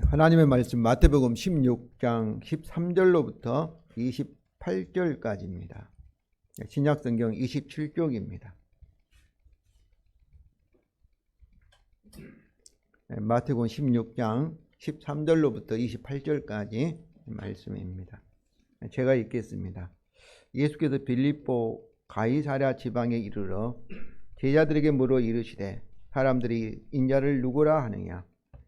하나님의 말씀 마태복음 16장 13절로부터 28절까지입니다. 신약성경 27쪽입니다. 마태복음 16장 13절로부터 28절까지 말씀입니다. 제가 읽겠습니다. 예수께서 빌립보 가이사랴 지방에 이르러 제자들에게 물어 이르시되 사람들이 인자를 누구라 하느냐?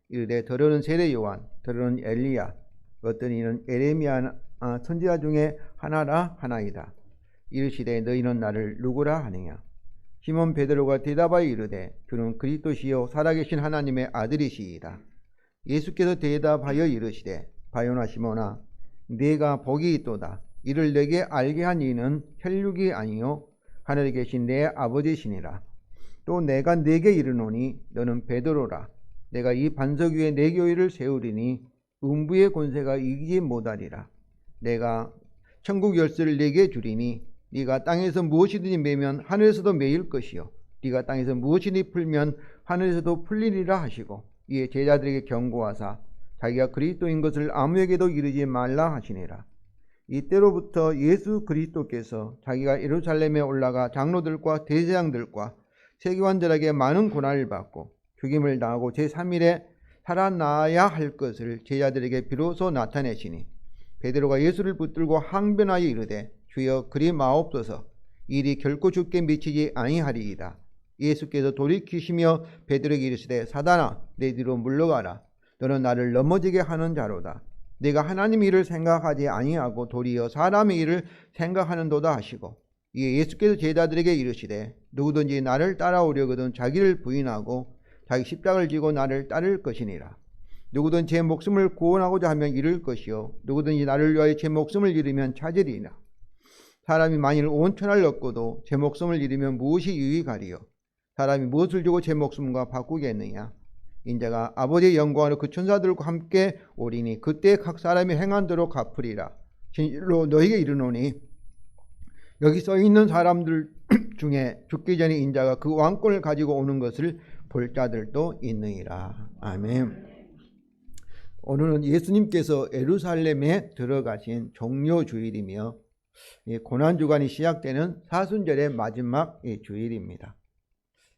이르되 더러는 세례 요한, 더러는 엘리야, 어떤 이는 에레미야 선지자 중에 하나라 하나이다. 이르시되 너희는 나를 누구라 하느냐? 시몬 베드로가 대답하여 이르되 주는 그리스도시요 살아계신 하나님의 아들이시이다. 예수께서 대답하여 이르시되 바요나 시몬아 네가 복이 있도다. 이를 내게 알게 한 이는 혈육이 아니요 하늘에 계신 내 아버지시니라. 또 내가 네게 이르노니 너는 베드로라. 내가 이 반석 위에 내 교회를 세우리니 음부의 권세가 이기지 못하리라. 내가 천국 열쇠를 네게 주리니 네가 땅에서 무엇이든지 매면 하늘에서도 매일 것이요 네가 땅에서 무엇이든지 풀면 하늘에서도 풀리리라 하시고 이에 제자들에게 경고하사 자기가 그리스도인 것을 아무에게도 이르지 말라 하시니라. 이때로부터 예수 그리스도께서 자기가 예루살렘에 올라가 장로들과 대제사장들과 세계관들에게 많은 고난을 받고 죽임을 당하고 제3일에 살아나야 할 것을 제자들에게 비로소 나타내시니 베드로가 예수를 붙들고 항변하여 이르되 주여 그리 마옵소서. 일이 결코 죽게 미치지 아니하리이다. 예수께서 돌이키시며 베드로에게 이르시되 사단아 내 뒤로 물러가라. 너는 나를 넘어지게 하는 자로다. 내가 하나님의 일을 생각하지 아니하고 도리어 사람의 일을 생각하는도다 하시고 이에 예수께서 제자들에게 이르시되 누구든지 나를 따라오려거든 자기를 부인하고 자기 십자가를 지고 나를 따를 것이니라. 누구든 제 목숨을 구원하고자 하면 잃을 것이요 누구든지 나를 위하여 제 목숨을 잃으면 찾으리라. 사람이 만일 온 천하를 얻고도 제 목숨을 잃으면 무엇이 유익하리요? 사람이 무엇을 주고 제 목숨과 바꾸겠느냐? 인자가 아버지의 영광으로 그 천사들과 함께 오리니 그때 각 사람이 행한 대로 갚으리라. 진실로 너희에게 이르노니 여기 써있는 사람들 중에 죽기 전에 인자가 그 왕권을 가지고 오는 것을 볼 자들도 있느니라. 아멘. 오늘은 예수님께서 예루살렘에 들어가신 종료 주일이며 고난주간이 시작되는 사순절의 마지막 주일입니다.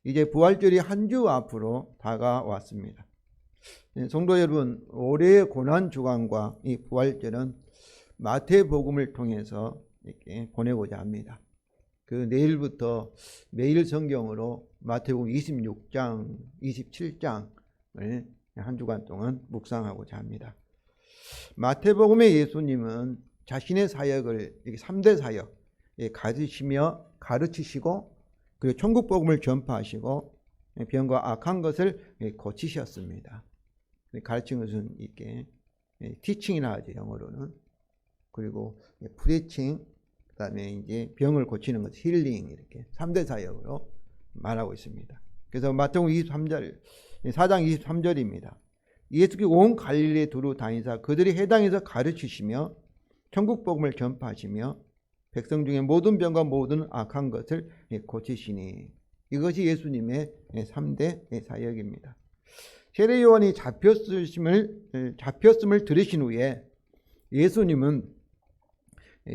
이제 부활절이 한 주 앞으로 다가왔습니다. 성도 여러분, 올해의 고난주간과 이 부활절은 마태복음을 통해서 이렇게 보내고자 합니다. 그 내일부터 매일 성경으로 마태복음 26장, 27장을 한 주간 동안 묵상하고자 합니다. 마태복음의 예수님은 자신의 사역을 3대 사역, 가르치며 가르치시고 그리고 천국복음을 전파하시고 병과 악한 것을 고치셨습니다. 가르치는 것은 이렇게 티칭이나 하죠, 영어로는. 그리고 프리칭, 그다음에 이제 병을 고치는 것, 힐링, 이렇게 3대 사역으로 말하고 있습니다. 그래서 마태복음 4장 23절입니다. 예수께서 온 갈릴리에 두루 다니사 그들이 해당에서 가르치시며 천국 복음을 전파하시며 백성 중에 모든 병과 모든 악한 것을 고치시니 이것이 예수님의 3대 사역입니다. 세례 요한이 잡혔음을 들으신 후에 예수님은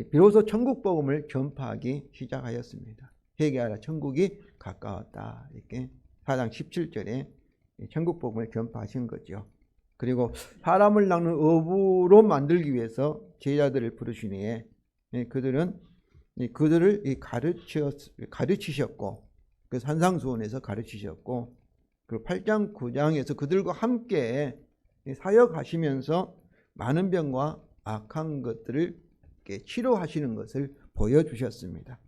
비로소 천국 복음을 전파하기 시작하였습니다. 회개하라 천국이 가까웠다. 이렇게 4장 17절에 천국 복음을 전파하신 거죠. 그리고 사람을 낚는 어부로 만들기 위해서 제자들을 부르신 후에 그들을 가르치셨고 그 산상수훈에서 가르치셨고 그리고 8장 9장에서 그들과 함께 사역하시면서 많은 병과 악한 것들을 치료하시는 것을 보여주셨습니다.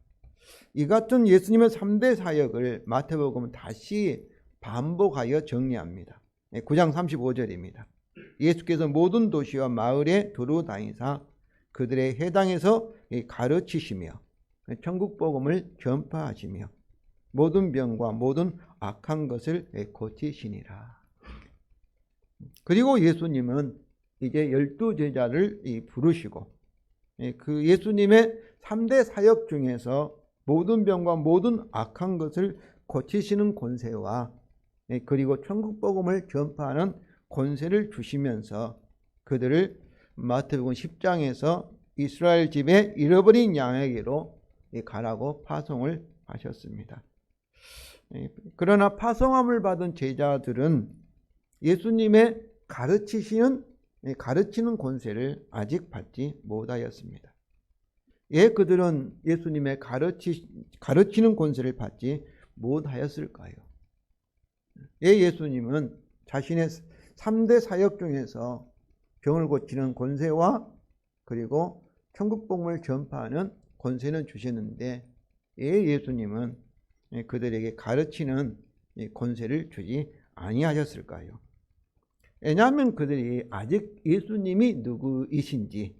이 같은 예수님의 3대 사역을 마태복음은 다시 반복하여 정리합니다. 9장 35절입니다. 예수께서 모든 도시와 마을에 두루 다니사 그들의 해당에서 가르치시며 천국 복음을 전파하시며 모든 병과 모든 악한 것을 고치시니라. 그리고 예수님은 이제 12제자를 부르시고 그 예수님의 3대 사역 중에서 모든 병과 모든 악한 것을 고치시는 권세와 그리고 천국 복음을 전파하는 권세를 주시면서 그들을 마태복음 10장에서 이스라엘 집에 잃어버린 양에게로 가라고 파송을 하셨습니다. 그러나 파송함을 받은 제자들은 예수님의 가르치는 권세를 아직 받지 못하였습니다. 왜 그들은 예수님의 가르치는 권세를 받지 못하였을까요? 왜 예수님은 자신의 3대 사역 중에서 병을 고치는 권세와 그리고 천국 복음을 전파하는 권세는 주셨는데 왜 예수님은 그들에게 가르치는 권세를 주지 아니하셨을까요? 왜냐하면 그들이 아직 예수님이 누구이신지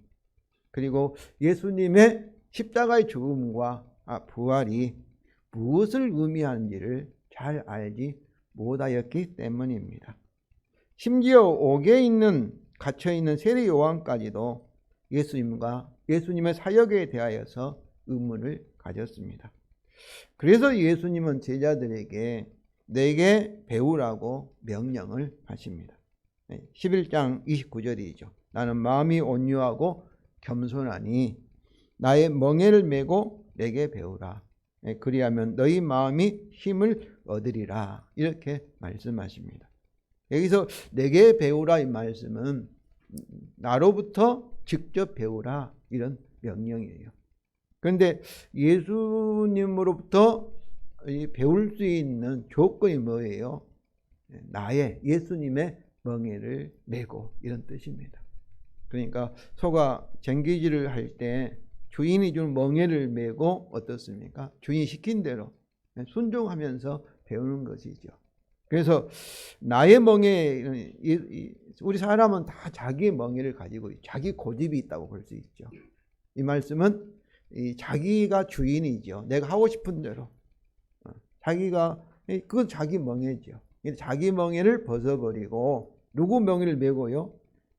그리고 예수님의 십자가의 죽음과 부활이 무엇을 의미하는지를 잘 알지 못하였기 때문입니다. 심지어 옥에 갇혀있는 세례 요한까지도 예수님의 사역에 대하여서 의문을 가졌습니다. 그래서 예수님은 제자들에게 내게 배우라고 명령을 하십니다. 11장 29절이죠. 나는 마음이 온유하고 겸손하니 나의 멍에를 메고 내게 배우라. 그리하면 너희 마음이 힘을 얻으리라. 이렇게 말씀하십니다. 여기서 내게 배우라 이 말씀은 나로부터 직접 배우라 이런 명령이에요. 그런데 예수님으로부터 배울 수 있는 조건이 뭐예요? 예수님의 멍에를 메고 이런 뜻입니다. 그러니까 소가 쟁기질을 할 때 주인이 준 멍에를 메고 어떻습니까? 주인이 시킨 대로 순종하면서 배우는 것이죠. 그래서 나의 멍에, 우리 사람은 다 자기의 멍에를 가지고 자기 고집이 있다고 볼 수 있죠. 이 말씀은 자기가 주인이죠. 내가 하고 싶은 대로 그건 자기 멍에죠. 자기 멍에를 벗어버리고 누구 멍에를 메고요?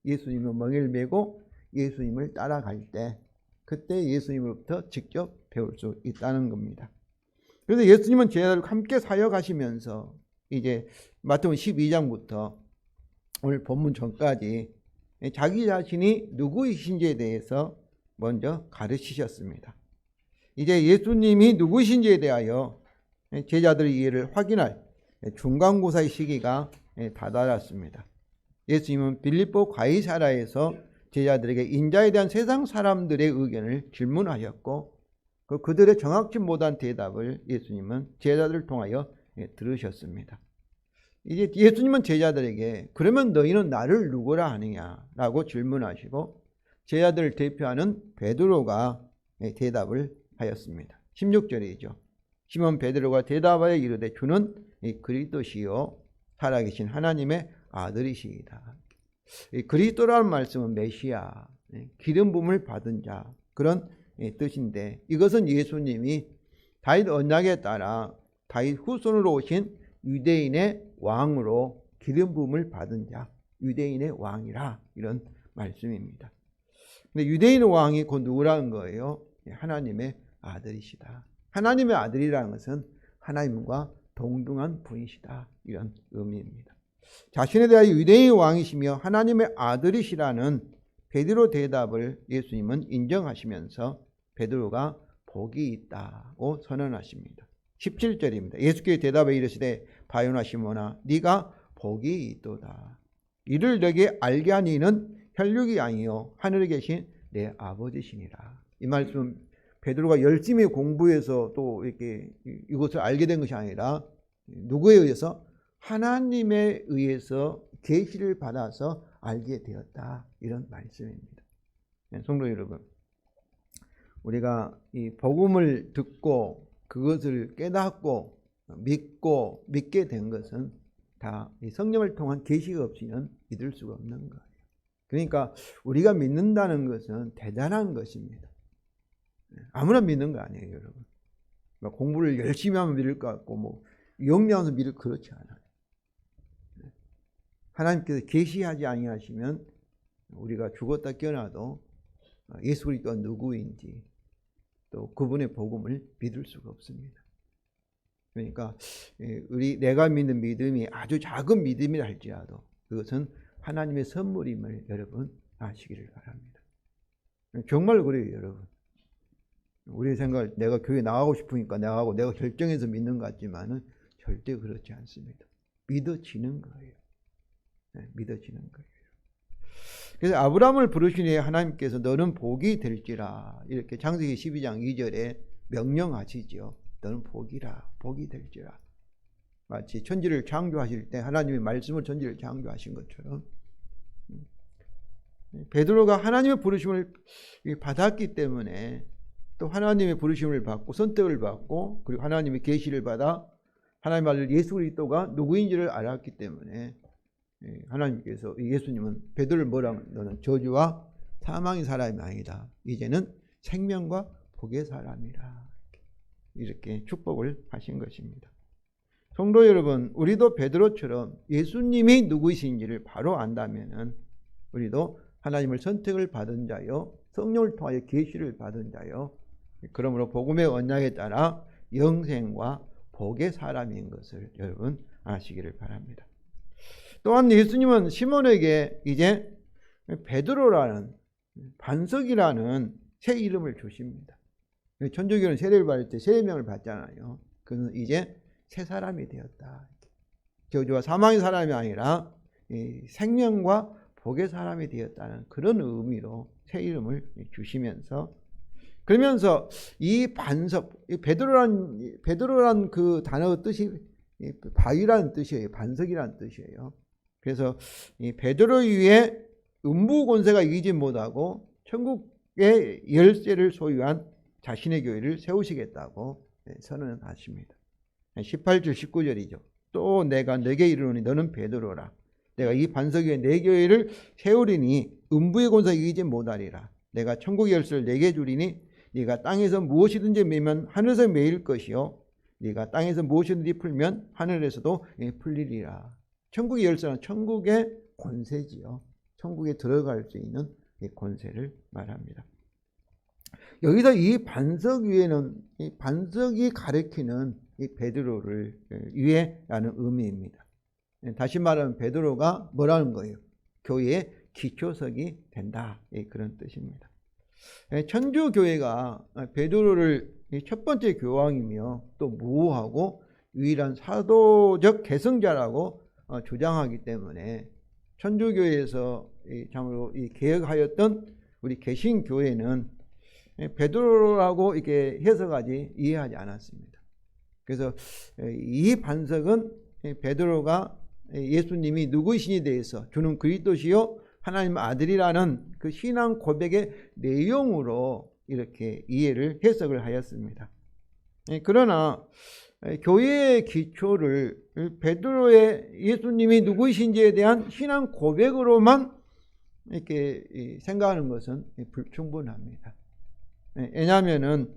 예수님의 멍에를 메고 예수님을 따라갈 때 그때 예수님으로부터 직접 배울 수 있다는 겁니다. 그래서 예수님은 제자들과 함께 사역하시면서 이제 마태복음 12장부터 오늘 본문 전까지 자기 자신이 누구이신지에 대해서 먼저 가르치셨습니다. 이제 예수님이 누구이신지에 대하여 제자들의 이해를 확인할 중간고사의 시기가 다다랐습니다. 예수님은 빌립보 가이사랴에서 제자들에게 인자에 대한 세상 사람들의 의견을 질문하셨고 그들의 정확치 못한 대답을 예수님은 제자들을 통하여 들으셨습니다. 이제 예수님은 제자들에게 그러면 너희는 나를 누구라 하느냐라고 질문하시고 제자들을 대표하는 베드로가 대답을 하였습니다. 16절이죠. 시몬 베드로가 대답하여 이르되 주는 그리스도시요 살아계신 하나님의 아들이시이다. 그리스도라는 말씀은 메시아, 기름 부음을 받은 자 그런 뜻인데 이것은 예수님이 다윗 언약에 따라 다윗 후손으로 오신 유대인의 왕으로 기름 부음을 받은 자, 유대인의 왕이라 이런 말씀입니다. 근데 유대인의 왕이 곧 누구라는 거예요? 하나님의 아들이시다. 하나님의 아들이라는 것은 하나님과 동등한 분이시다 이런 의미입니다. 자신에 대하여 유대인의 왕이시며 하나님의 아들이시라는 베드로 대답을 예수님은 인정하시면서 베드로가 복이 있다고 선언하십니다. 17절입니다. 예수께서 대답해 이르시되 바요나 시몬아 네가 복이 있도다. 이를 너에게 알게 한 이는 혈육이 아니요 하늘에 계신 내 아버지시니라. 이 말씀 베드로가 열심히 공부해서 또 이렇게 이것을 알게 된 것이 아니라 누구에 의해서? 하나님에 의해서 계시를 받아서 알게 되었다. 이런 말씀입니다. 성도 여러분, 우리가 이 복음을 듣고 그것을 깨닫고 믿게 된 것은 다 이 성령을 통한 계시가 없이는 믿을 수가 없는 거예요. 그러니까 우리가 믿는다는 것은 대단한 것입니다. 아무나 믿는 거 아니에요, 여러분. 공부를 열심히 하면 믿을 것 같고 영리하면서 믿을 그렇지 않아요. 하나님께서 계시하지 아니하시면 우리가 죽었다 깨어나도 예수 그리스도가 누구인지 또 그분의 복음을 믿을 수가 없습니다. 그러니까 내가 믿는 믿음이 아주 작은 믿음이라 할지라도 그것은 하나님의 선물임을 여러분 아시기를 바랍니다. 정말 그래요, 여러분. 우리의 생각을 내가 교회 나가고 싶으니까 나가고 내가 결정해서 믿는 것 같지만은 절대 그렇지 않습니다. 믿어지는 거예요. 믿어지는 거예요. 그래서 아브라함을 부르시니 하나님께서 너는 복이 될지라 이렇게 창세기 12장 2절에 명령하시죠. 너는 복이라, 복이 될지라. 마치 천지를 창조하실 때 하나님의 말씀을 천지를 창조하신 것처럼 베드로가 하나님의 부르심을 받았기 때문에 또 하나님의 부르심을 받고 선택을 받고 그리고 하나님의 계시를 받아 하나님의 아들 예수 그리스도가 누구인지를 알았기 때문에 하나님께서 예수님은 베드로를 뭐라고 너는 저주와 사망의 사람이 아니다. 이제는 생명과 복의 사람이라. 이렇게 축복을 하신 것입니다. 성도 여러분, 우리도 베드로처럼 예수님이 누구이신지를 바로 안다면은 우리도 하나님을 선택을 받은 자요, 성령을 통하여 계시를 받은 자요, 그러므로 복음의 언약에 따라 영생과 복의 사람인 것을 여러분 아시기를 바랍니다. 또한 예수님은 시몬에게 이제 베드로라는 반석이라는 새 이름을 주십니다. 천주교는 세례를 받을 때 세례명을 받잖아요. 그는 이제 새 사람이 되었다. 저주와 사망의 사람이 아니라 생명과 복의 사람이 되었다는 그런 의미로 새 이름을 주시면서 그러면서 이 반석, 베드로란 그 단어 뜻이 바위라는 뜻이에요. 반석이라는 뜻이에요. 그래서 이 베드로 위에 음부 권세가 이기지 못하고 천국의 열쇠를 소유한 자신의 교회를 세우시겠다고 선언하십니다. 18절 19절이죠. 또 내가 네게 이르노니 너는 베드로라. 내가 이 반석 위에 내 교회를 세우리니 음부의 권세가 이기지 못하리라. 내가 천국의 열쇠를 네게 주리니 네가 땅에서 무엇이든지 매면 하늘에서 매일 것이요 네가 땅에서 무엇이든지 풀면 하늘에서도 풀리리라. 천국의 열쇠는 천국의 권세지요. 천국에 들어갈 수 있는 권세를 말합니다. 여기서 이 반석 위에는 이 반석이 가리키는 이 베드로를 위에라는 의미입니다. 다시 말하면 베드로가 뭐라는 거예요? 교회의 기초석이 된다. 그런 뜻입니다. 천주교회가 베드로를 첫 번째 교황이며 또 무호하고 유일한 사도적 계승자라고 주장하기 때문에 천주교회에서 참으로 개혁하였던 우리 개신교회는 베드로라고 이렇게 해석하지 이해하지 않았습니다. 그래서 이 반석은 베드로가 예수님이 누구이신에 대해서 주는 그리스도시요 하나님 아들이라는 그 신앙 고백의 내용으로 이렇게 이해를 해석을 하였습니다. 그러나 교회의 기초를 베드로의 예수님이 누구이신지에 대한 신앙 고백으로만 이렇게 생각하는 것은 불충분합니다. 왜냐하면은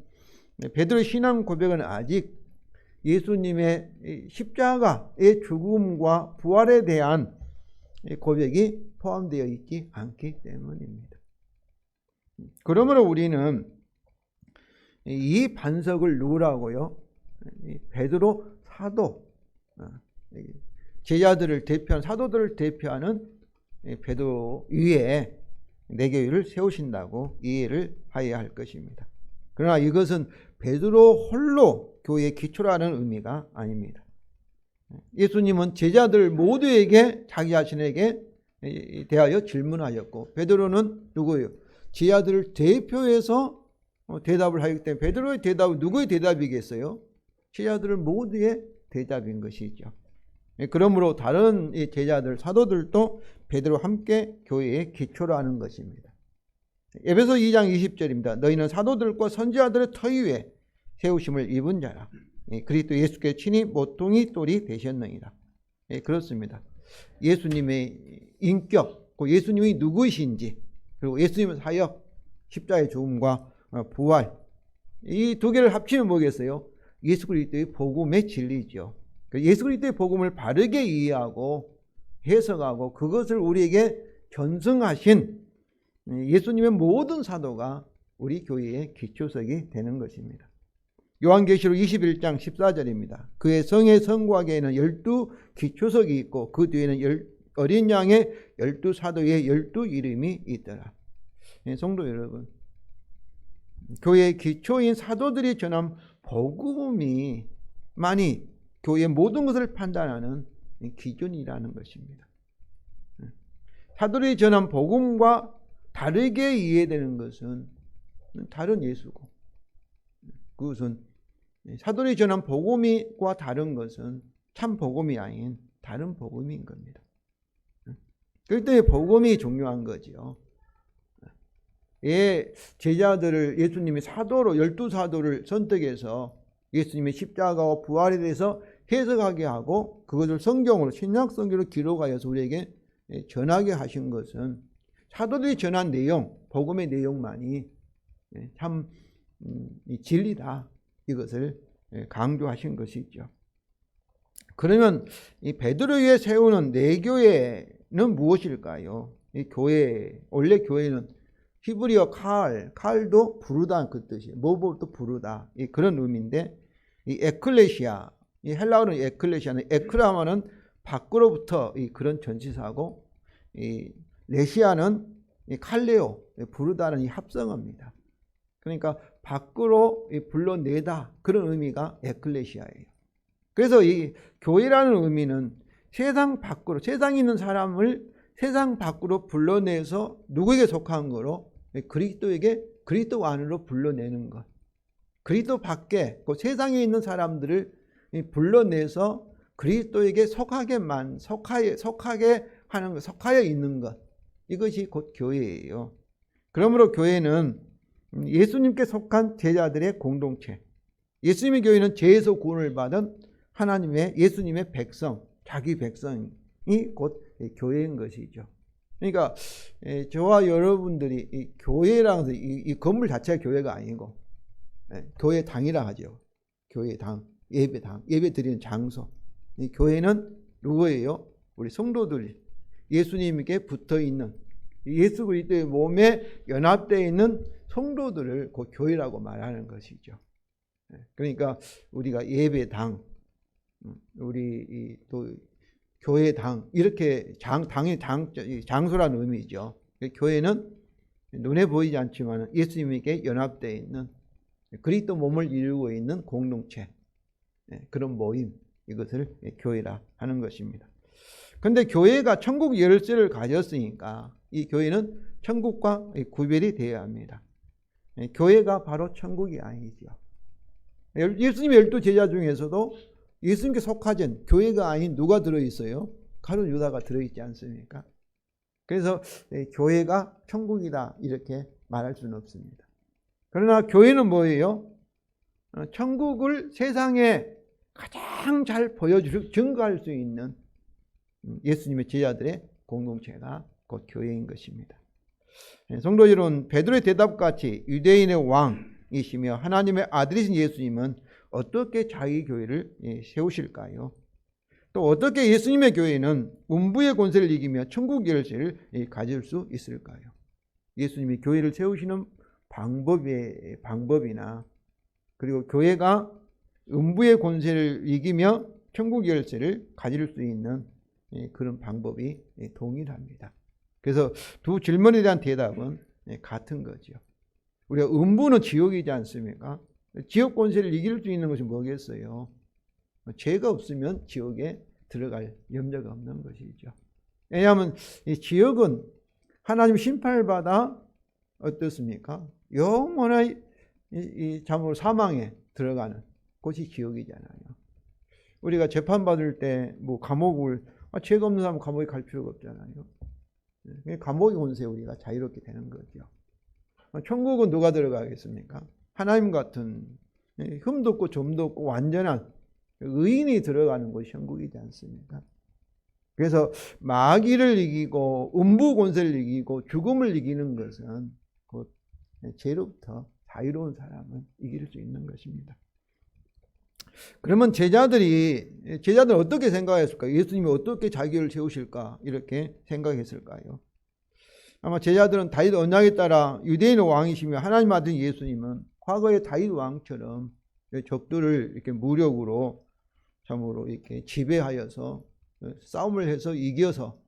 베드로의 신앙 고백은 아직 예수님의 십자가의 죽음과 부활에 대한 고백이 포함되어 있지 않기 때문입니다. 그러므로 우리는 이 반석을 누구라고요? 베드로 사도, 제자들을 대표한 사도들을 대표하는 베드로 위에 내 교회를 세우신다고 이해를 하여야 할 것입니다. 그러나 이것은 베드로 홀로 교회의 기초라는 의미가 아닙니다. 예수님은 제자들 모두에게 자기 자신에게 대하여 질문하였고 베드로는 누구예요? 제자들을 대표해서 대답을 하기 때문에 베드로의 대답은 누구의 대답이겠어요? 제자들 모두의 대답인 것이죠. 그러므로 다른 제자들, 사도들도 베드로와 함께 교회의 기초라는 것입니다. 에베소 2장 20절입니다. 너희는 사도들과 선지자들의 터위 위에 세우심을 입은 자라. 그리스도 예수께 친히 모퉁이 돌이 되셨느니라. 그렇습니다. 예수님의 인격, 예수님이 누구이신지, 그리고 예수님의 사역, 십자가의 죽음과 부활, 이 두 개를 합치면 뭐겠어요? 예수 그리스도의 복음의 진리죠. 예수 그리스도의 복음을 바르게 이해하고 해석하고 그것을 우리에게 전승하신 예수님의 모든 사도가 우리 교회의 기초석이 되는 것입니다. 요한계시록 21장 14절입니다. 그의 성의 성곽에는 12 기초석이 있고 그 뒤에는 어린 양의 12사도의 12이름이 있더라. 성도 여러분, 교회의 기초인 사도들이 전한 복음이 많이 교회의 모든 것을 판단하는 기준이라는 것입니다. 사도들이 전한 복음과 다르게 이해되는 것은 다른 예수고, 그것은 사도들이 전한 복음과 다른 것은 참 복음이 아닌 다른 복음인 겁니다. 그렇기 때문에 복음이 중요한 거죠. 제자들을 예수님이 사도로 12사도를 선택해서 예수님의 십자가와 부활에 대해서 해석하게 하고 그것을 성경으로 신약 성경으로 기록하여서 우리에게 전하게 하신 것은 사도들이 전한 내용, 복음의 내용만이 참 진리다, 이것을 강조하신 것이죠. 그러면 이 베드로에 세우는 내교회는 무엇일까요? 이 교회, 원래 교회는 히브리어 칼도 부르다 그 뜻이에요. 뭐또 부르다, 그런 의미인데, 이 에클레시아, 이 헬라어는 에클레시아는 에크라마는 밖으로부터 그런 전치사고, 이 레시아는 이 칼레오, 부르다는 이 합성어입니다. 그러니까 밖으로 불러내다, 그런 의미가 에클레시아예요. 그래서 이 교회라는 의미는 세상 밖으로, 세상에 있는 사람을 세상 밖으로 불러내서 누구에게 속한 거로? 그리스도에게, 그리스도 안으로 불러내는 것. 그리스도 밖에 그 세상에 있는 사람들을 불러내서 그리스도에게 속하게 하는 것, 속하여 있는 것. 이것이 곧 교회예요. 그러므로 교회는 예수님께 속한 제자들의 공동체. 예수님의 교회는 죄에서 구원을 받은 하나님의, 예수님의 백성, 자기 백성이 곧 교회인 것이죠. 그러니까 저와 여러분들이 이 교회라는 것은 이 건물 자체가 교회가 아니고 교회 당이라 하죠. 교회 당, 예배당, 예배 드리는 장소. 이 교회는 누구예요? 우리 성도들이 예수님께 붙어 있는, 예수 그리스도의 몸에 연합되어 있는 성도들을 그 교회라고 말하는 것이죠. 그러니까 우리가 예배당, 우리 또 교회당, 이렇게 당의 장소라는 의미죠. 교회는 눈에 보이지 않지만 예수님에게 연합되어 있는 그리스도 몸을 이루고 있는 공동체, 그런 모임, 이것을 교회라 하는 것입니다. 그런데 교회가 천국 열쇠를 가졌으니까 이 교회는 천국과 구별이 되어야 합니다. 교회가 바로 천국이 아니죠. 예수님의 12제자 중에서도 예수님께 속하진 교회가 아닌 누가 들어있어요? 가룟 유다가 들어있지 않습니까? 그래서 교회가 천국이다, 이렇게 말할 수는 없습니다. 그러나 교회는 뭐예요? 천국을 세상에 가장 잘 보여주고 증거할 수 있는 예수님의 제자들의 공동체가 곧 교회인 것입니다. 성도 여러분, 베드로의 대답같이 유대인의 왕이시며 하나님의 아들이신 예수님은 어떻게 자기 교회를 세우실까요? 또 어떻게 예수님의 교회는 음부의 권세를 이기며 천국 열쇠를 가질 수 있을까요? 예수님이 교회를 세우시는 방법이나, 그리고 교회가 음부의 권세를 이기며 천국 열쇠를 가질 수 있는 그런 방법이 동일합니다. 그래서 두 질문에 대한 대답은 같은 거죠. 우리가 음부는 지옥이지 않습니까? 지옥 권세를 이길 수 있는 것이 뭐겠어요? 죄가 없으면 지옥에 들어갈 염려가 없는 것이죠. 왜냐하면 이 지옥은 하나님 심판을 받아 어떻습니까? 영원한 이 잠으로 사망에 들어가는 곳이 지옥이잖아요. 우리가 재판받을 때 뭐 감옥을, 죄가 없는 사람은 감옥에 갈 필요가 없잖아요. 감옥의 권세에 우리가 자유롭게 되는 거죠. 천국은 누가 들어가겠습니까? 하나님 같은 흠도 없고 점도 없고 완전한 의인이 들어가는 곳이 천국이지 않습니까? 그래서 마귀를 이기고 음부 권세를 이기고 죽음을 이기는 것은 곧 죄로부터 자유로운 사람은 이길 수 있는 것입니다. 그러면 제자들은 어떻게 생각했을까요? 예수님이 어떻게 자기를 세우실까? 이렇게 생각했을까요? 아마 제자들은 다윗 언약에 따라 유대인의 왕이시며 하나님 아들 예수님은 과거의 다윗 왕처럼 적들을 이렇게 무력으로 참으로 이렇게 지배하여서 싸움을 해서 이겨서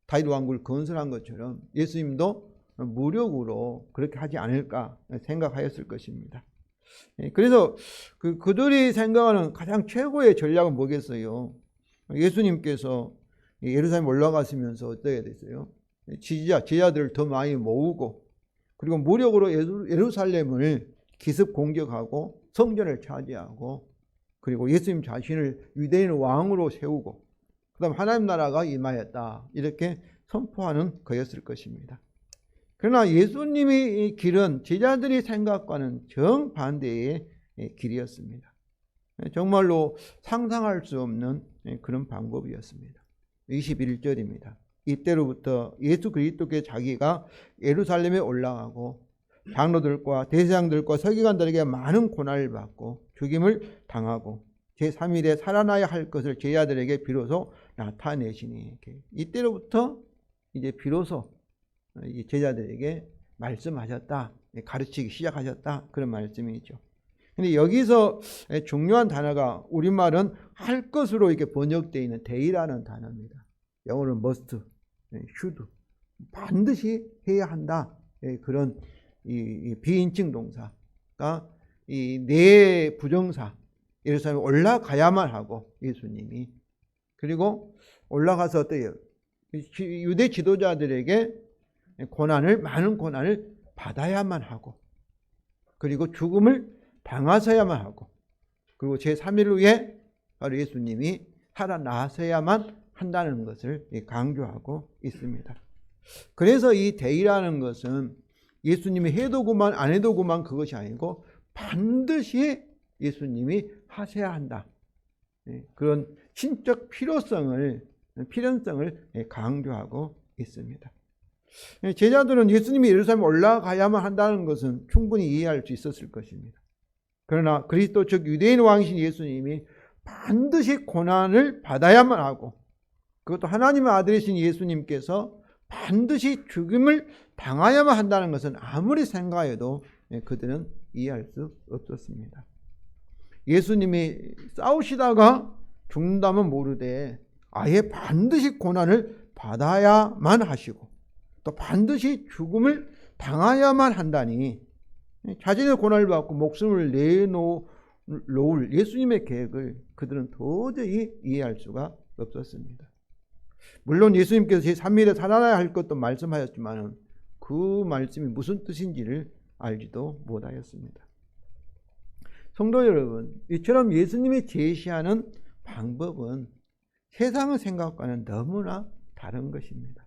다윗 왕국을 건설한 것처럼 예수님도 무력으로 그렇게 하지 않을까 생각하였을 것입니다. 그래서 그들이 생각하는 가장 최고의 전략은 뭐겠어요? 예수님께서 예루살렘 올라가시면서 어떻게 됐어요? 제자들을 더 많이 모으고 그리고 무력으로 예루살렘을 기습 공격하고 성전을 차지하고 그리고 예수님 자신을 유대인 왕으로 세우고 그 다음 하나님 나라가 임하였다 이렇게 선포하는 거였을 것입니다. 그러나 예수님의 길은 제자들의 생각과는 정반대의 길이었습니다. 정말로 상상할 수 없는 그런 방법이었습니다. 21절입니다. 이때로부터 예수 그리스도께 자기가 예루살렘에 올라가고 장로들과 대제사장들과 서기관들에게 많은 고난을 받고 죽임을 당하고 제3일에 살아나야 할 것을 제자들에게 비로소 나타내시니 이때로부터 이제 비로소 제자들에게 말씀하셨다, 가르치기 시작하셨다 그런 말씀이죠. 근데 여기서 중요한 단어가 우리말은 할 것으로 이렇게 번역되어 있는 대의라는 단어입니다. 영어로는 must, should, 반드시 해야 한다. 그런 이 비인칭 동사가 이 네 부정사 예루살렘에 올라가야만 하고 예수님이 그리고 올라가서 어때요? 유대 지도자들에게 많은 고난을 받아야만 하고 그리고 죽음을 당하셔야만 하고 그리고 제3일 후에 바로 예수님이 살아나셔야만 한다는 것을 강조하고 있습니다. 그래서 이 대의라는 것은 예수님이 해도 그만 안 해도 그만 그것이 아니고 반드시 예수님이 하셔야 한다. 그런 신적 필요성을 강조하고 있습니다. 제자들은 예수님이 예루살렘 올라가야만 한다는 것은 충분히 이해할 수 있었을 것입니다. 그러나 그리스도 즉 유대인 왕이신 예수님이 반드시 고난을 받아야만 하고 그것도 하나님의 아들이신 예수님께서 반드시 죽임을 당하야만 한다는 것은 아무리 생각해도 그들은 이해할 수 없었습니다. 예수님이 싸우시다가 죽는다면 모르되 아예 반드시 고난을 받아야만 하시고 또 반드시 죽음을 당하야만 한다니 자신의 고난을 받고 목숨을 내놓을 예수님의 계획을 그들은 도저히 이해할 수가 없었습니다. 물론 예수님께서 제3일에 살아나야 할 것도 말씀하셨지만 그 말씀이 무슨 뜻인지를 알지도 못하였습니다. 성도 여러분, 이처럼 예수님이 제시하는 방법은 세상의 생각과는 너무나 다른 것입니다.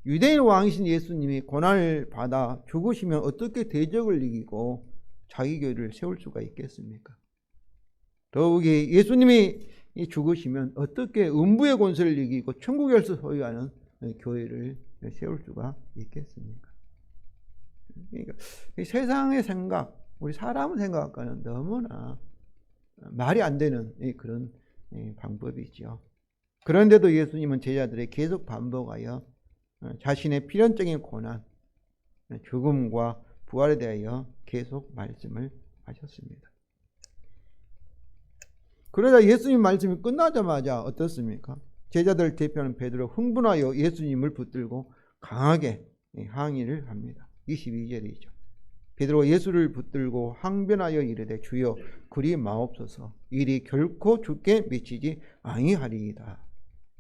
유대인 왕이신 예수님이 고난을 받아 죽으시면 어떻게 대적을 이기고 자기 교회를 세울 수가 있겠습니까? 더욱이 예수님이 죽으시면 어떻게 음부의 권세를 이기고 천국의 열쇠 소유하는 교회를 세울 수가 있겠습니까? 그러니까 세상의 생각, 우리 사람의 생각과는 너무나 말이 안 되는 그런 방법이죠. 그런데도 예수님은 제자들에게 계속 반복하여 자신의 필연적인 고난, 죽음과 부활에 대하여 계속 말씀을 하셨습니다. 그러자 예수님 말씀이 끝나자마자 어떻습니까? 제자들 대표하는 베드로 흥분하여 예수님을 붙들고 강하게 항의를 합니다. 22절이죠. 베드로가 예수를 붙들고 항변하여 이르되 주여 그리 마옵소서 일이 결코 주께 미치지 아니하리이다.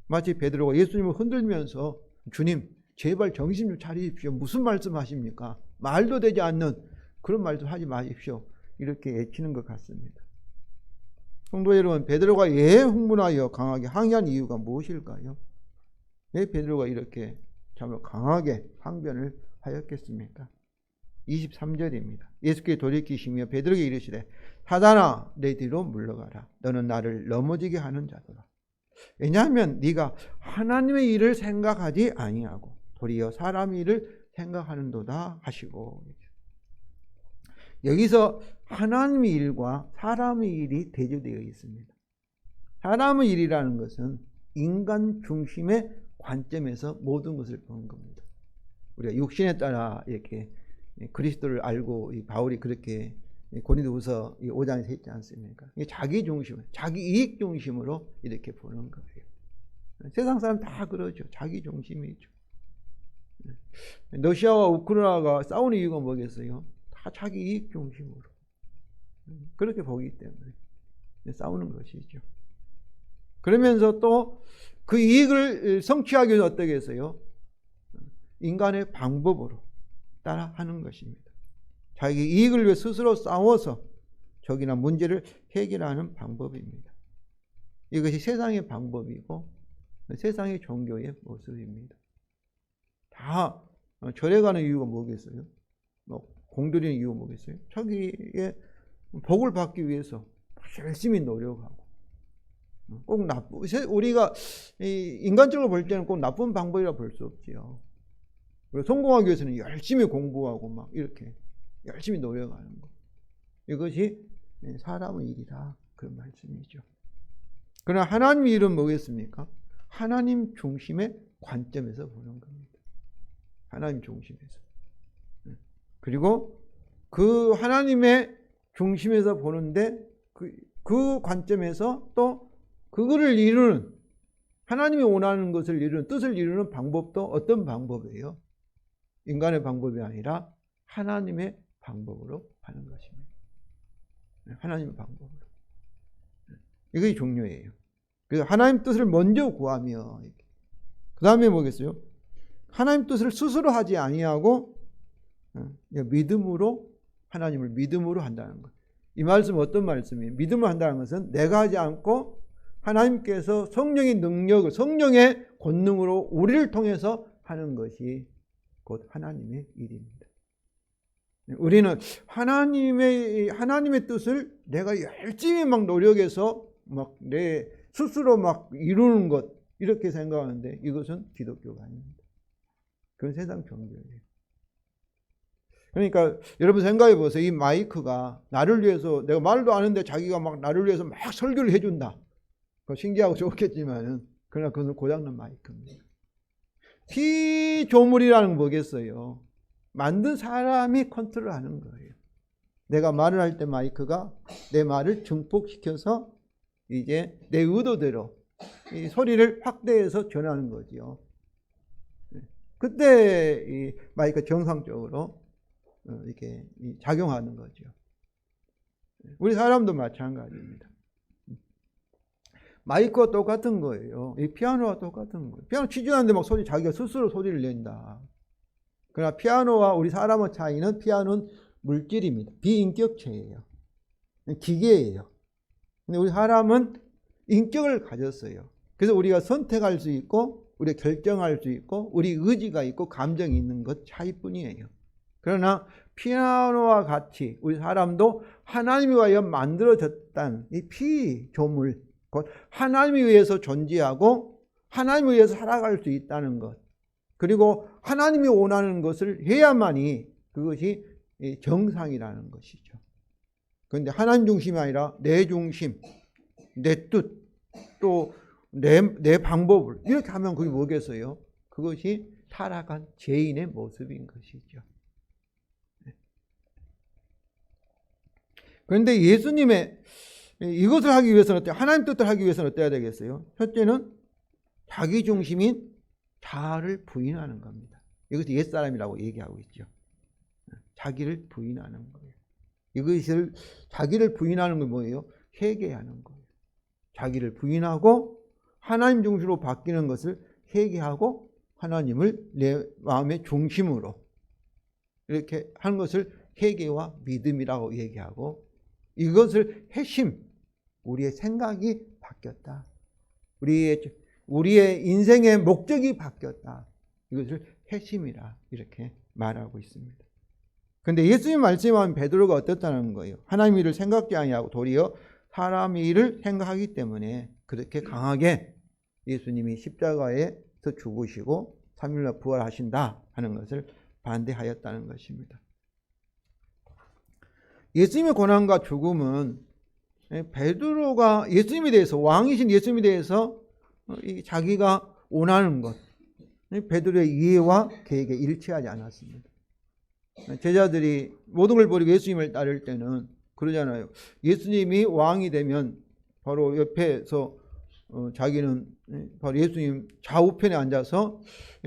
마치 베드로가 예수님을 흔들면서 주님 제발 정신 좀 차리십시오. 무슨 말씀하십니까? 말도 되지 않는 그런 말도 하지 마십시오. 이렇게 외치는 것 같습니다. 성도 여러분, 베드로가 왜 흥분하여 강하게 항의한 이유가 무엇일까요? 왜 베드로가 이렇게 참 강하게 항변을 하였겠습니까? 23절입니다. 예수께 돌이키시며 베드로에게 이르시되 사단아 내 뒤로 물러가라. 너는 나를 넘어지게 하는 자도다. 왜냐하면 네가 하나님의 일을 생각하지 아니하고 도리어 사람의 일을 생각하는도다 하시고 여기서 하나님의 일과 사람의 일이 대조되어 있습니다. 사람의 일이라는 것은 인간 중심의 관점에서 모든 것을 보는 겁니다. 우리가 육신에 따라 이렇게 그리스도를 알고 바울이 그렇게 고린도후서 5장에서 했지 않습니까? 자기 중심, 자기 이익 중심으로 이렇게 보는 거예요. 세상 사람 다 그러죠. 자기 중심이죠. 러시아와 우크라이나가 싸우는 이유가 뭐겠어요? 다 자기 이익 중심으로. 그렇게 보기 때문에 싸우는 것이죠. 그러면서 또 그 이익을 성취하기 위해서 어떻게 했어요? 인간의 방법으로 따라 하는 것입니다. 자기 이익을 위해 스스로 싸워서 적이나 문제를 해결하는 방법입니다. 이것이 세상의 방법이고 세상의 종교의 모습입니다. 다 절에 가는 이유가 뭐겠어요? 공들이는 이유가 뭐겠어요? 자기의 복을 받기 위해서 열심히 노력하고 꼭 우리가 인간적으로 볼 때는 꼭 나쁜 방법이라 볼 수 없지요. 성공하기 위해서는 열심히 공부하고 막 이렇게 열심히 노력하는 것. 이것이 사람의 일이다. 그런 말씀이죠. 그러나 하나님의 일은 뭐겠습니까? 하나님 중심의 관점에서 보는 겁니다. 하나님 중심에서. 그리고 그 하나님의 중심에서 보는데 그 관점에서 또 그거를 이루는 하나님이 원하는 것을 이루는 뜻을 이루는 방법도 어떤 방법이에요? 인간의 방법이 아니라 하나님의 방법으로 하는 것입니다. 하나님의 방법으로. 이것이 중요해요. 그래서 하나님 뜻을 먼저 구하며 그 다음에 뭐겠어요? 하나님 뜻을 스스로 하지 아니하고 믿음으로 하나님을 믿음으로 한다는 것. 이 말씀은 어떤 말씀이에요? 믿음을 한다는 것은 내가 하지 않고 하나님께서 성령의 능력을 성령의 권능으로 우리를 통해서 하는 것이 곧 하나님의 일입니다. 우리는 하나님의 뜻을 내가 열심히 막 노력해서 막 내 스스로 막 이루는 것 이렇게 생각하는데 이것은 기독교가 아닙니다. 그건 세상 종교예요. 그러니까 여러분 생각해 보세요. 이 마이크가 나를 위해서 내가 말도 안 하는데 자기가 막 나를 위해서 막 설교를 해준다. 신기하고 좋겠지만은 그러나 그건 고장난 마이크입니다. 피조물이라는 건 뭐겠어요? 만든 사람이 컨트롤하는 거예요. 내가 말을 할 때 마이크가 내 말을 증폭시켜서 이제 내 의도대로 이 소리를 확대해서 전하는 거죠. 그때 이 마이크 정상적으로 이렇게 작용하는 거죠. 우리 사람도 마찬가지입니다. 마이크와 똑같은 거예요. 이 피아노와 똑같은 거예요. 피아노 치지 않는데 막 자기가 스스로 소리를 낸다. 그러나 피아노와 우리 사람의 차이는 피아노는 물질입니다. 비인격체예요. 기계예요. 근데 우리 사람은 인격을 가졌어요. 그래서 우리가 선택할 수 있고 우리가 결정할 수 있고 우리 의지가 있고 감정이 있는 것 차이뿐이에요. 그러나 피아노와 같이 우리 사람도 하나님에 의하여 만들어졌다는 이 피조물 곧 하나님에 의해서 존재하고 하나님에 의해서 살아갈 수 있다는 것 그리고 하나님이 원하는 것을 해야만이 그것이 정상이라는 것이죠. 그런데 하나님 중심이 아니라 내 중심, 내 뜻, 또 내 방법을 이렇게 하면 그게 뭐겠어요? 그것이 타락한 죄인의 모습인 것이죠. 그런데 예수님의 이것을 하기 위해서는 하나님 뜻을 하기 위해서는 어때야 되겠어요? 첫째는 자기 중심인 자아를 부인하는 겁니다. 이것이 옛사람이라고 얘기하고 있죠. 자기를 부인하는 거예요. 이것을 자기를 부인하는 건 뭐예요? 회개하는 거예요. 자기를 부인하고 하나님 중심으로 바뀌는 것을 회개하고 하나님을 내 마음의 중심으로 이렇게 하는 것을 회개와 믿음이라고 얘기하고 이것을 핵심 우리의 생각이 바뀌었다. 우리의 인생의 목적이 바뀌었다. 이것을 핵심이라 이렇게 말하고 있습니다. 그런데 예수님 말씀하면 베드로가 어떻다는 거예요? 하나님 일을 생각지 아니하고 도리어 사람 일을 생각하기 때문에 그렇게 강하게 예수님이 십자가에서 죽으시고 3일날 부활하신다 하는 것을 반대하였다는 것입니다. 예수님의 고난과 죽음은 베드로가 예수님에 대해서 왕이신 예수님에 대해서 자기가 원하는 것 베드로의 이해와 계획에 일치하지 않았습니다. 제자들이 모든 걸 버리고 예수님을 따를 때는 그러잖아요. 예수님이 왕이 되면 바로 옆에서 자기는 바로 예수님 좌우편에 앉아서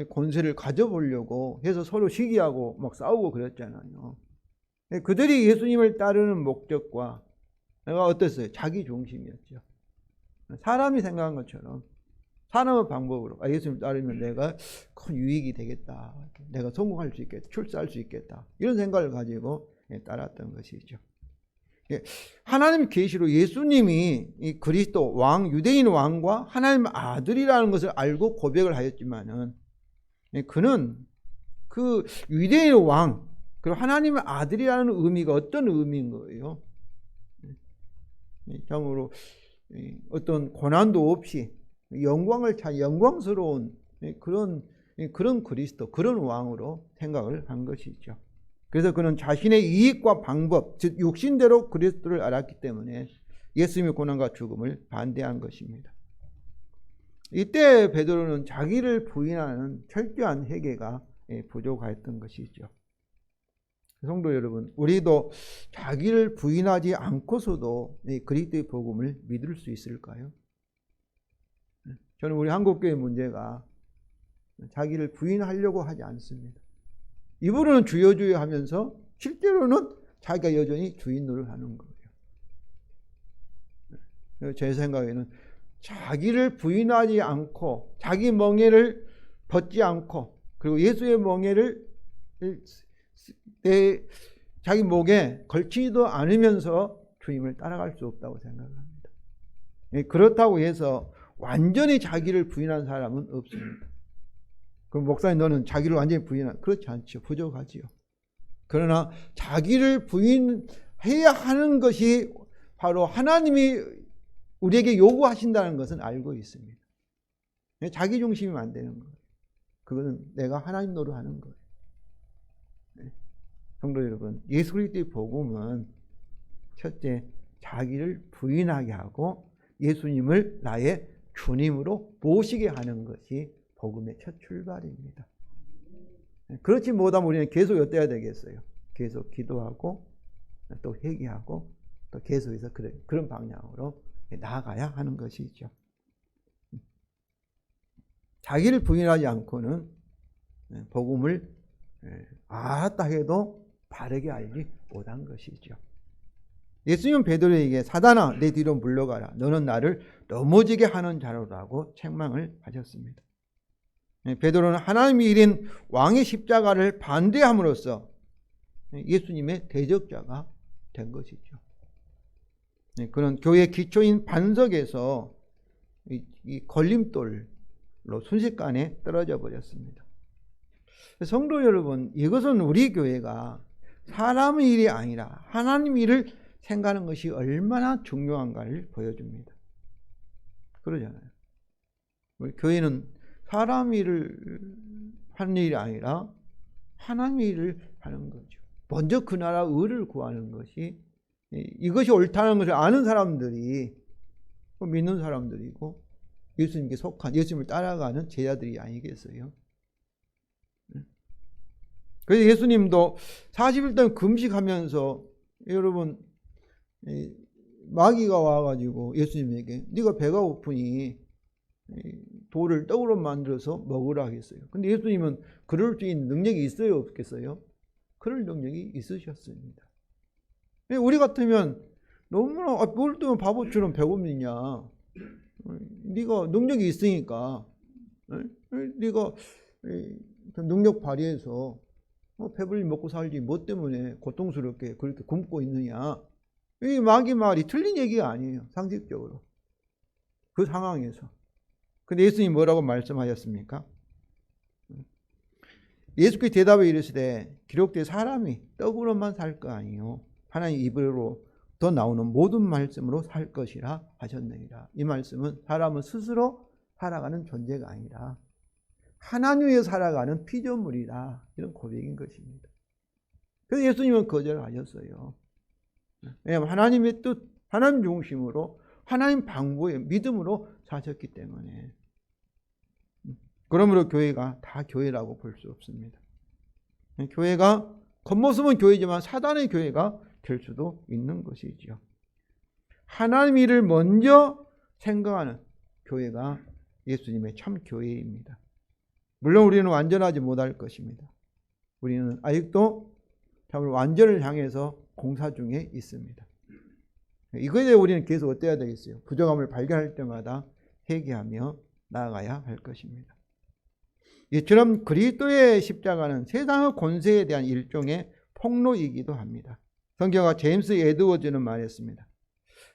권세를 가져보려고 해서 서로 시기하고 막 싸우고 그랬잖아요. 그들이 예수님을 따르는 목적과 내가 어땠어요? 자기 중심이었죠. 사람이 생각한 것처럼 사람의 방법으로 예수님 따르면 내가 큰 유익이 되겠다, 내가 성공할 수 있겠다, 출세할 수 있겠다, 이런 생각을 가지고 따랐던 것이죠. 하나님 계시로 예수님이 이 그리스도 왕, 유대인 왕과 하나님 아들이라는 것을 알고 고백을 하였지만은 그는 그 유대인 왕 그리고 하나님의 아들이라는 의미가 어떤 의미인 거예요? 참으로 어떤 고난도 없이 영광을 찬 영광스러운 그런 그리스도, 그런 왕으로 생각을 한 것이죠. 그래서 그는 자신의 이익과 방법, 즉 육신대로 그리스도를 알았기 때문에 예수님의 고난과 죽음을 반대한 것입니다. 이때 베드로는 자기를 부인하는 철저한 회개가 부족하였던 것이죠. 성도 여러분, 우리도 자기를 부인하지 않고서도 그리스도의 복음을 믿을 수 있을까요? 저는 우리 한국교회 문제가 자기를 부인하려고 하지 않습니다. 입으로는 주여 주여 하면서 실제로는 자기가 여전히 주인 노릇을 하는 거예요. 제 생각에는 자기를 부인하지 않고 자기 멍에를 벗지 않고 그리고 예수의 멍에를 자기 목에 걸치지도 않으면서 주님을 따라갈 수 없다고 생각합니다. 그렇다고 해서 완전히 자기를 부인한 사람은 없습니다. 그럼 목사님 너는 자기를 완전히 부인한, 그렇지 않죠. 부족하지요. 그러나 자기를 부인해야 하는 것이 바로 하나님이 우리에게 요구하신다는 것은 알고 있습니다. 자기 중심이면 안 되는 거예요. 그것은 내가 하나님 노릇하는 거예요. 성도 여러분, 예수 그리스도의 복음은 첫째 자기를 부인하게 하고 예수님을 나의 주님으로 모시게 하는 것이 복음의 첫 출발입니다. 그렇지 못하면 우리는 계속 어때야 되겠어요? 계속 기도하고 또 회개하고 또 계속해서 그런 방향으로 나아가야 하는 것이죠. 자기를 부인하지 않고는 복음을 알았다 해도 바르게 알지 못한 것이죠. 예수님은 베드로에게 사단아 내 뒤로 물러가라, 너는 나를 넘어지게 하는 자로라고 책망을 하셨습니다. 베드로는 하나님의 일인 왕의 십자가를 반대함으로써 예수님의 대적자가 된 것이죠. 그는 교회의 기초인 반석에서 이 걸림돌로 순식간에 떨어져 버렸습니다. 성도 여러분, 이것은 우리 교회가 사람의 일이 아니라 하나님 일을 생각하는 것이 얼마나 중요한가를 보여줍니다. 그러잖아요. 우리 교회는 사람 일을 하는 일이 아니라 하나님 일을 하는 거죠. 먼저 그 나라 의를 구하는 것이, 이것이 옳다는 것을 아는 사람들이 믿는 사람들이고 예수님께 속한, 예수님을 따라가는 제자들이 아니겠어요? 그래서 예수님도 40일 동안 금식하면서 여러분 마귀가 와가지고 예수님에게 네가 배가 고프니 돌을 떡으로 만들어서 먹으라 하겠어요. 근데 예수님은 그럴 수 있는 능력이 있어요, 없겠어요? 그럴 능력이 있으셨습니다. 우리 같으면 너무나 뭘 때문에 바보처럼 배고프느냐, 네가 능력이 있으니까 네가 능력 발휘해서 배불리 먹고 살지 뭐 때문에 고통스럽게 그렇게 굶고 있느냐. 이 마귀 말이 틀린 얘기가 아니에요. 상식적으로 그 상황에서. 근데 예수님이 뭐라고 말씀하셨습니까? 예수께서 대답에 이르시되 기록된 사람이 떡으로만 살 거 아니요 하나님 입으로 더 나오는 모든 말씀으로 살 것이라 하셨느니라. 이 말씀은 사람은 스스로 살아가는 존재가 아니라 하나님 위에 살아가는 피조물이다, 이런 고백인 것입니다. 그래서 예수님은 거절하셨어요. 왜냐하면 하나님의 뜻, 하나님 중심으로 하나님 방법의 믿음으로 사셨기 때문에. 그러므로 교회가 다 교회라고 볼 수 없습니다. 교회가 겉모습은 교회지만 사단의 교회가 될 수도 있는 것이죠. 하나님 일을 먼저 생각하는 교회가 예수님의 참 교회입니다. 물론 우리는 완전하지 못할 것입니다. 우리는 아직도 참으로 완전을 향해서 공사 중에 있습니다. 이거에 대해 우리는 계속 어때야 되겠어요? 부족함을 발견할 때마다 회개하며 나아가야 할 것입니다. 이처럼 그리스도의 십자가는 세상의 권세에 대한 일종의 폭로이기도 합니다. 성경가 제임스 에드워즈는 말했습니다.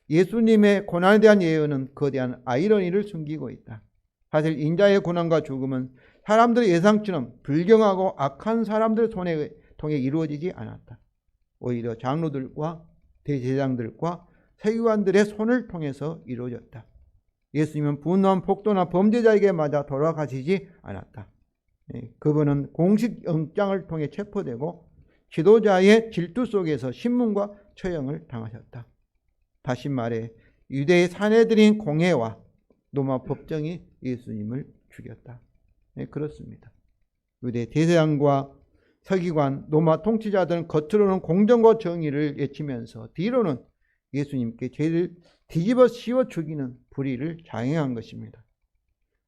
예수님의 고난에 대한 예언은 그에 대한 아이러니를 숨기고 있다. 사실 인자의 고난과 죽음은 사람들의 예상처럼 불경하고 악한 사람들의 손에 통해 이루어지지 않았다. 오히려 장로들과 대제사장들과 서기관들의 손을 통해서 이루어졌다. 예수님은 분노한 폭도나 범죄자에게 맞아 돌아가시지 않았다. 그분은 공식 영장을 통해 체포되고 지도자의 질투 속에서 신문과 처형을 당하셨다. 다시 말해 유대의 사내들인 공회와 로마 법정이 예수님을 죽였다. 그렇습니다. 유대 대제사장과 서기관, 로마 통치자들은 겉으로는 공정과 정의를 외치면서 뒤로는 예수님께 죄를 뒤집어 씌워 죽이는 불의를 자행한 것입니다.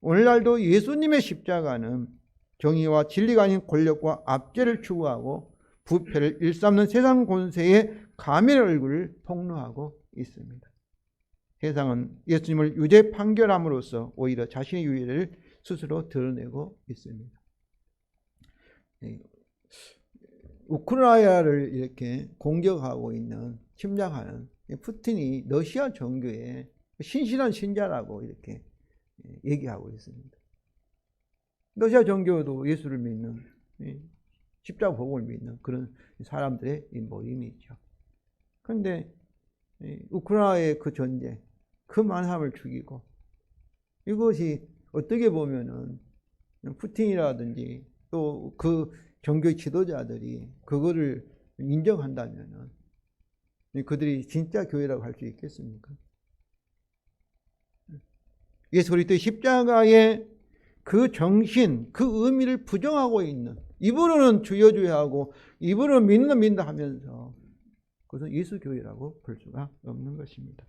오늘날도 예수님의 십자가는 정의와 진리가 아닌 권력과 압제를 추구하고 부패를 일삼는 세상 권세의 가면의 얼굴을 폭로하고 있습니다. 세상은 예수님을 유죄 판결함으로써 오히려 자신의 유죄를 스스로 드러내고 있습니다. 우크라이나를 이렇게 공격하고 있는, 침략하는 푸틴이 러시아 종교의 신실한 신자라고 이렇게 얘기하고 있습니다. 러시아 종교도 예수를 믿는, 십자가 복음을 믿는 그런 사람들의 모임이죠. 그런데 우크라이나의 그 전쟁, 그 많은 사람을 죽이고, 이것이 어떻게 보면은 푸틴이라든지 또 그 종교 지도자들이 그거를 인정한다면은 그들이 진짜 교회라고 할 수 있겠습니까? 예수 그리스도의 십자가의 그 정신, 그 의미를 부정하고 있는, 입으로는 주여 주여 하고 입으로는 믿는다 하면서 그것은 예수 교회라고 볼 수가 없는 것입니다.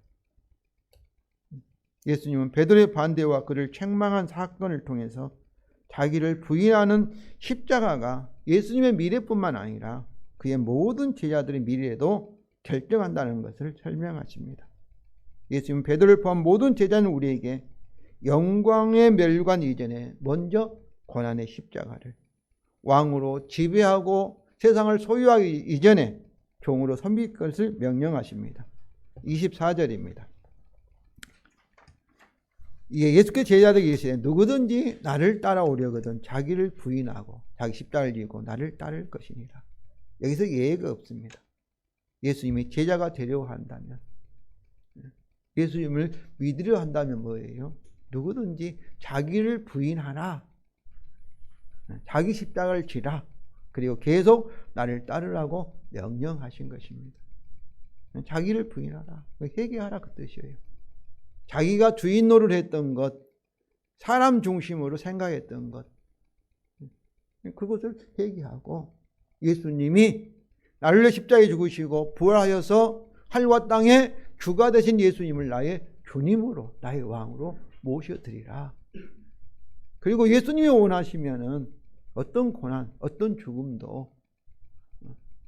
예수님은 베드로의 반대와 그를 책망한 사건을 통해서 자기를 부인하는 십자가가 예수님의 미래뿐만 아니라 그의 모든 제자들의 미래에도 결정한다는 것을 설명하십니다. 예수님은 베드로를 포함 모든 제자는 우리에게 영광의 멸관 이전에 먼저 고난의 십자가를, 왕으로 지배하고 세상을 소유하기 이전에 종으로 섬길 것을 명령하십니다. 24절입니다. 예수께 제자들에게 이르시되 누구든지 나를 따라오려거든 자기를 부인하고 자기 십자가를 지고 나를 따를 것이니라. 여기서 예외가 없습니다. 예수님이 제자가 되려고 한다면, 예수님을 믿으려 한다면 뭐예요? 누구든지 자기를 부인하라. 자기 십자가를 지라. 그리고 계속 나를 따르라고 명령하신 것입니다. 자기를 부인하라. 회개하라 그 뜻이에요. 자기가 주인 노릇을 했던 것, 사람 중심으로 생각했던 것, 그것을 회개하고 예수님이 나를 위해 십자가에 죽으시고 부활하여서 하늘과 땅의 주가 되신 예수님을 나의 주님으로, 나의 왕으로 모셔드리라. 그리고 예수님이 원하시면은 어떤 고난, 어떤 죽음도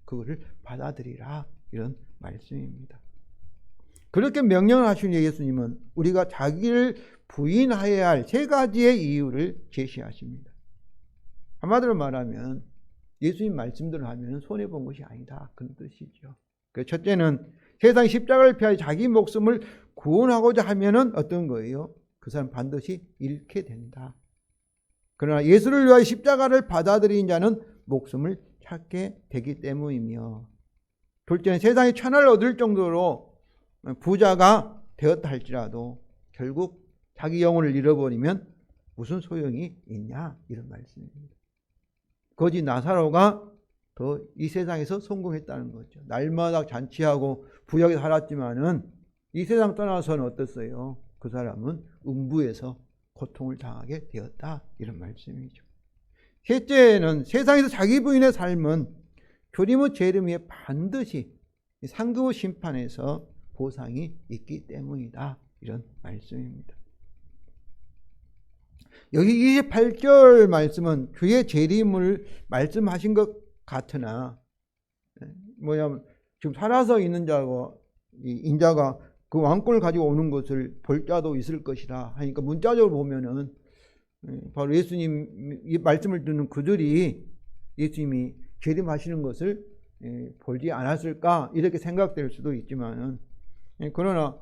그것을 받아들이라. 이런 말씀입니다. 그렇게 명령하신 예수님은 우리가 자기를 부인하여야 할 세 가지의 이유를 제시하십니다. 한마디로 말하면 예수님 말씀대로 하면 손해본 것이 아니다. 그런 뜻이죠. 첫째는 세상 십자가를 피하여 자기 목숨을 구원하고자 하면은 어떤 거예요? 그 사람 반드시 잃게 된다. 그러나 예수를 위하여 십자가를 받아들인 자는 목숨을 찾게 되기 때문이며, 둘째는 세상의 천하를 얻을 정도로 부자가 되었다 할지라도 결국 자기 영혼을 잃어버리면 무슨 소용이 있냐, 이런 말씀입니다. 거지 나사로가 더 이 세상에서 성공했다는 거죠. 날마다 잔치하고 부역에 살았지만은 이 세상 떠나서는 어땠어요? 그 사람은 음부에서 고통을 당하게 되었다, 이런 말씀이죠. 셋째는 세상에서 자기 부인의 삶은 주님의 재림에 반드시 상급 심판에서 보상이 있기 때문이다, 이런 말씀입니다. 여기 28절 말씀은 주의 재림을 말씀하신 것 같으나 뭐냐면 지금 살아서 있는 자가 인자가 그 왕권을 가지고 오는 것을 볼 자도 있을 것이라 하니까 문자적으로 보면은 바로 예수님 이 말씀을 듣는 그들이 예수님이 재림하시는 것을 보지 않았을까 이렇게 생각될 수도 있지만은 그러나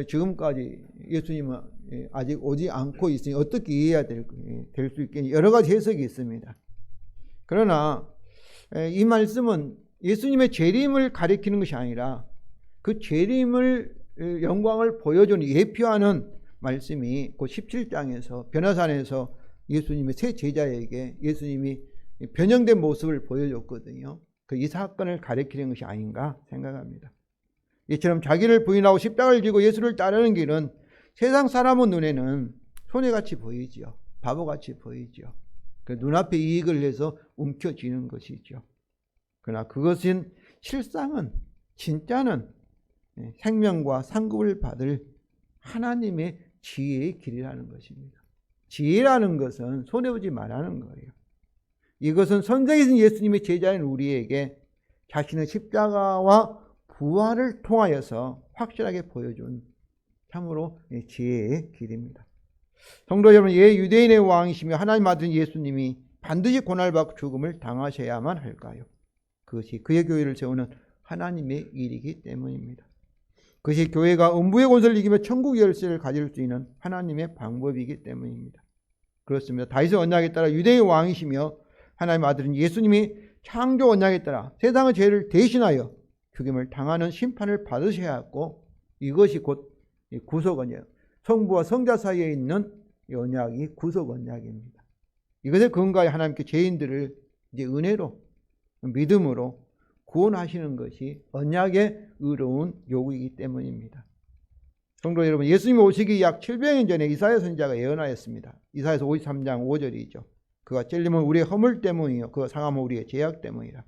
지금까지 예수님은 아직 오지 않고 있으니 어떻게 이해해야 될 수 있겠니 여러 가지 해석이 있습니다. 그러나 이 말씀은 예수님의 재림을 가리키는 것이 아니라 그 재림을 영광을 보여주는 예표하는 말씀이 그 17장에서 변화산에서 예수님의 세 제자에게 예수님이 변형된 모습을 보여줬거든요. 이 사건을 가리키는 것이 아닌가 생각합니다. 이처럼 자기를 부인하고 십자가를 지고 예수를 따르는 길은 세상 사람의 눈에는 손해같이 보이죠. 바보같이 보이죠. 그 눈앞에 이익을 위해서 움켜쥐는 것이죠. 그러나 그것은 실상은 진짜는 생명과 상급을 받을 하나님의 지혜의 길이라는 것입니다. 지혜라는 것은 손해보지 말라는 거예요. 이것은 선생이신 예수님의 제자인 우리에게 자신의 십자가와 부활을 통하여서 확실하게 보여준 참으로 지혜의 길입니다. 성도 여러분, 유대인의 왕이시며 하나님 아들인 예수님이 반드시 고난받고 죽음을 당하셔야만 할까요? 그것이 그의 교회를 세우는 하나님의 일이기 때문입니다. 그것이 교회가 음부의 권세를 이기며 천국 열쇠를 가질 수 있는 하나님의 방법이기 때문입니다. 그렇습니다. 다윗의 언약에 따라 유대의 왕이시며 하나님의 아들인 예수님이 창조 언약에 따라 세상의 죄를 대신하여 죽임을 당하는 심판을 받으셔야 하고 이것이 곧 구속 언약, 성부와 성자 사이에 있는 언약이 구속 언약입니다. 이것에 근거하여 하나님께 죄인들을 이제 은혜로 믿음으로 구원하시는 것이 언약의 의로운 요구이기 때문입니다. 성도 여러분, 예수님이 오시기 약 700년 전에 이사야 선지자가 예언하였습니다. 이사야서 53장 5절이죠. 그가 찔림은 우리의 허물 때문이요 그가 상함은 우리의 죄악 때문이라.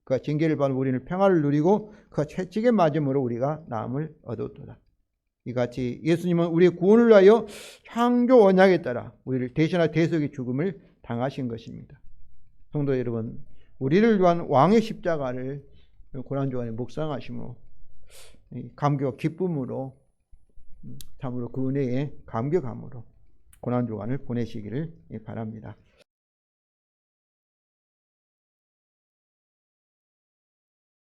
그가 징계를 받은 우리는 평화를 누리고 그가 채찍에 맞음으로 우리가 나음을 얻었도다. 이같이 예수님은 우리의 구원을 위하여 창조 언약에 따라 우리를 대신할 대속의 죽음을 당하신 것입니다. 성도 여러분, 우리를 위한 왕의 십자가를 고난주간에 묵상하시므로 감격과 기쁨으로 참으로 그 은혜에 감격함으로 고난주간을 보내시기를 바랍니다.